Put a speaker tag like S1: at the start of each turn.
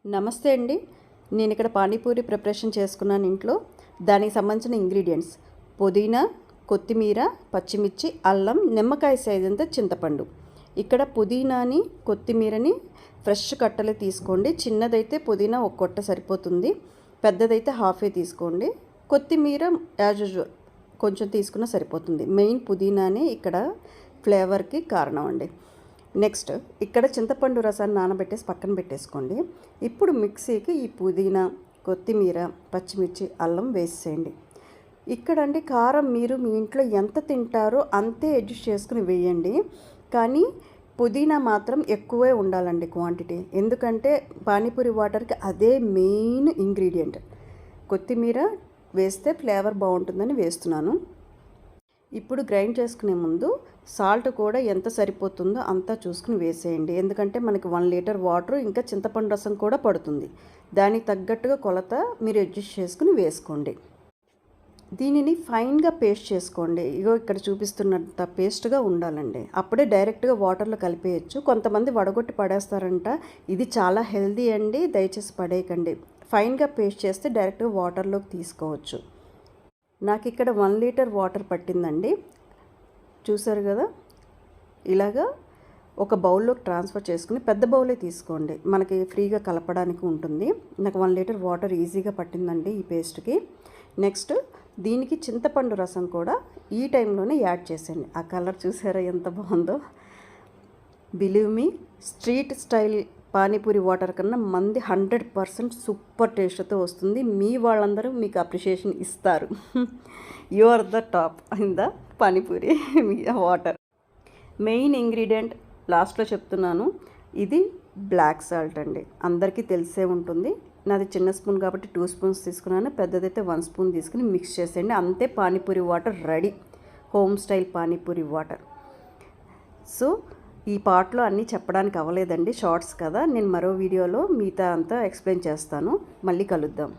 S1: నమస్తే అండి. నేను ఇక్కడ పానీపూరి ప్రిపరేషన్ చేసుకున్నాను ఇంట్లో. దానికి సంబంధించిన ఇంగ్రీడియంట్స్ పుదీనా, కొత్తిమీర, పచ్చిమిర్చి, అల్లం, నిమ్మకాయ సైజ్ అంత చింతపండు. ఇక్కడ పుదీనాని, కొత్తిమీరని ఫ్రెష్ కట్టలే తీసుకోండి. చిన్నదైతే పుదీనా ఒక కొట్ట సరిపోతుంది, పెద్దదైతే హాఫే తీసుకోండి. కొత్తిమీర యాజ్ యూజువల్ కొంచెం తీసుకున్నా సరిపోతుంది. మెయిన్ పుదీనానే ఇక్కడ ఫ్లేవర్కి కారణం అండి. నెక్స్ట్ ఇక్కడ చింతపండు రసాన్ని నానబెట్టేసి పక్కన పెట్టేసుకోండి. ఇప్పుడు మిక్సీకి ఈ పుదీనా, కొత్తిమీర, పచ్చిమిర్చి, అల్లం వేసేయండి. ఇక్కడండి కారం మీరు మీ ఇంట్లో ఎంత తింటారో అంతే అడ్జస్ట్ చేసుకుని వేయండి. కానీ పుదీనా మాత్రం ఎక్కువే ఉండాలండి క్వాంటిటీ, ఎందుకంటే పానీపూరి వాటర్కి అదే మెయిన్ ఇంగ్రీడియంట్. కొత్తిమీర వేస్తే ఫ్లేవర్ బాగుంటుందని వేస్తున్నాను. ఇప్పుడు గ్రైండ్ చేసుకునే ముందు సాల్ట్ కూడా ఎంత సరిపోతుందో అంతా చూసుకుని వేసేయండి, ఎందుకంటే మనకి 1 లీటర్ వాటర్ ఇంకా చింతపండు రసం కూడా పడుతుంది. దానికి తగ్గట్టుగా కొలత మీరు అడ్జస్ట్ చేసుకుని వేసుకోండి. దీనిని ఫైన్గా పేస్ట్ చేసుకోండి. ఇగో ఇక్కడ చూపిస్తున్నంత పేస్ట్గా ఉండాలండి. అప్పుడే డైరెక్ట్గా వాటర్లో కలిపేయచ్చు. కొంతమంది వడగొట్టి పడేస్తారంట. ఇది చాలా హెల్దీ అండి, దయచేసి పడేయకండి. ఫైన్గా పేస్ట్ చేస్తే డైరెక్ట్గా వాటర్లోకి తీసుకోవచ్చు. నాకు ఇక్కడ 1 లీటర్ వాటర్ పట్టిందండి. చూసారు కదా, ఇలాగా ఒక బౌల్లోకి ట్రాన్స్ఫర్ చేసుకుని, పెద్ద బౌలే తీసుకోండి, మనకి ఫ్రీగా కలపడానికి ఉంటుంది. నాకు 1 లీటర్ వాటర్ ఈజీగా పట్టిందండి ఈ పేస్ట్కి. నెక్స్ట్ దీనికి చింతపండు రసం కూడా ఈ టైంలోనే యాడ్ చేసేయండి. ఆ కలర్ చూసారా ఎంత బాగుందో. Believe me, street style panipuri water కన్నా మంది 100% సూపర్ టేస్ట్తో వస్తుంది. మీ వాళ్ళందరూ మీకు అప్రిషియేషన్ ఇస్తారు. You are the top in the panipuri water. Main ingredient లాస్ట్లో చెప్తున్నాను, ఇది బ్లాక్ సాల్ట్ అండి. అందరికీ తెలిసే ఉంటుంది. నాది చిన్న స్పూన్ కాబట్టి 2 స్పూన్స్ తీసుకున్నాను, పెద్దదైతే 1 స్పూన్ తీసుకుని మిక్స్ చేసేయండి. అంతే panipuri water ready, home style panipuri water. So ఈ పార్ట్లో అన్నీ చెప్పడానికి అవ్వలేదండి, షార్ట్స్ కదా. నేను మరో వీడియోలో మిగతా అంతా ఎక్స్ప్లెయిన్ చేస్తాను. మళ్ళీ కలుద్దాం.